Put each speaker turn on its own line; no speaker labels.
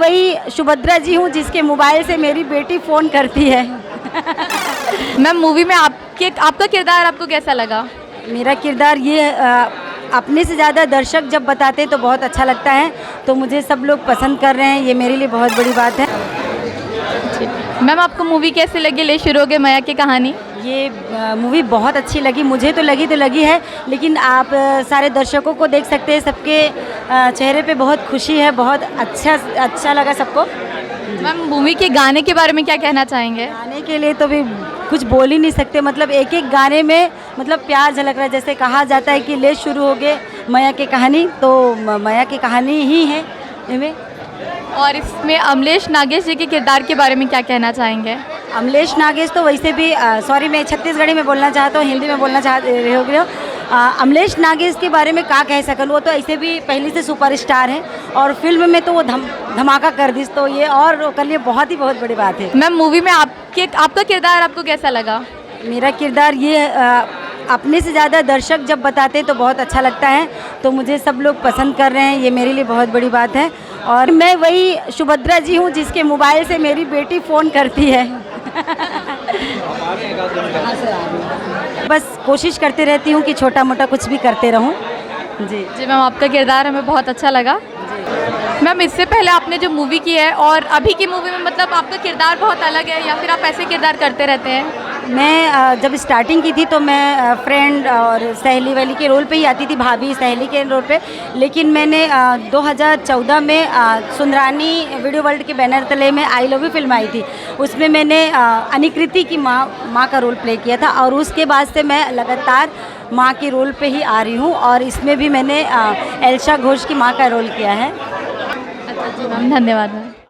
वही सुभद्रा जी हूँ जिसके मोबाइल से मेरी बेटी फ़ोन करती है।
मैम मूवी में आपका किरदार आपको कैसा लगा?
मेरा किरदार ये अपने से ज़्यादा दर्शक जब बताते हैं तो बहुत अच्छा लगता है, तो मुझे सब लोग पसंद कर रहे हैं, ये मेरे लिए बहुत बड़ी बात है।
मैम आपको मूवी कैसी लगी ले शुरू हो गए माया की कहानी?
ये मूवी बहुत अच्छी लगी, मुझे तो लगी है, लेकिन आप सारे दर्शकों को देख सकते हैं, सबके चेहरे पे बहुत खुशी है, बहुत अच्छा लगा सबको।
मैम मूवी के गाने के बारे में क्या कहना चाहेंगे?
गाने के लिए तो भी कुछ बोल ही नहीं सकते, मतलब एक एक गाने में मतलब प्यार झलक रहा है। जैसे कहा जाता है कि ले शुरू हो गए माया की कहानी, तो माया की कहानी ही है इनमें।
और इसमें अमलेश नागेश जी के किरदार के बारे में क्या कहना चाहेंगे?
अमलेश नागेश तो वैसे भी सॉरी मैं छत्तीसगढ़ी में बोलना चाहता हूँ, हिंदी में बोलना चाह रहे हो गए हो। अमलेश नागेश के बारे में क्या कह सकूँ, वो तो ऐसे भी पहले से सुपरस्टार हैं और फिल्म में तो वो धमाका कर दी, तो ये और कर लिए बहुत बड़ी बात है।
मैम मूवी में आपका किरदार आपको कैसा लगा?
मेरा किरदार ये अपने से ज़्यादा दर्शक जब बताते हैं तो बहुत अच्छा लगता है, तो मुझे सब लोग पसंद कर रहे हैं, ये मेरे लिए बहुत बड़ी बात है। और मैं वही सुभद्रा जी हूँ जिसके मोबाइल से मेरी बेटी फ़ोन करती है। बस कोशिश करते रहती हूँ कि छोटा मोटा कुछ भी करते रहूँ। जी
मैम आपका किरदार हमें बहुत अच्छा लगा। मैम इससे पहले आपने जो मूवी की है और अभी की मूवी में मतलब आपका किरदार बहुत अलग है या फिर आप ऐसे किरदार करते रहते हैं?
मैं जब स्टार्टिंग की थी तो मैं फ्रेंड और सहेली वाली के रोल पे ही आती थी, भाभी सहेली के रोल पे, लेकिन मैंने 2014 में सुंदरानी वीडियो वर्ल्ड के बैनर तले में आई लव यू फिल्म आई थी, उसमें मैंने अनिकृति की माँ का रोल प्ले किया था और उसके बाद से मैं लगातार माँ के रोल पे ही आ रही हूँ और इसमें भी मैंने एल्शा घोष की माँ का रोल किया है।
अच्छा जी मैम, धन्यवाद मैम।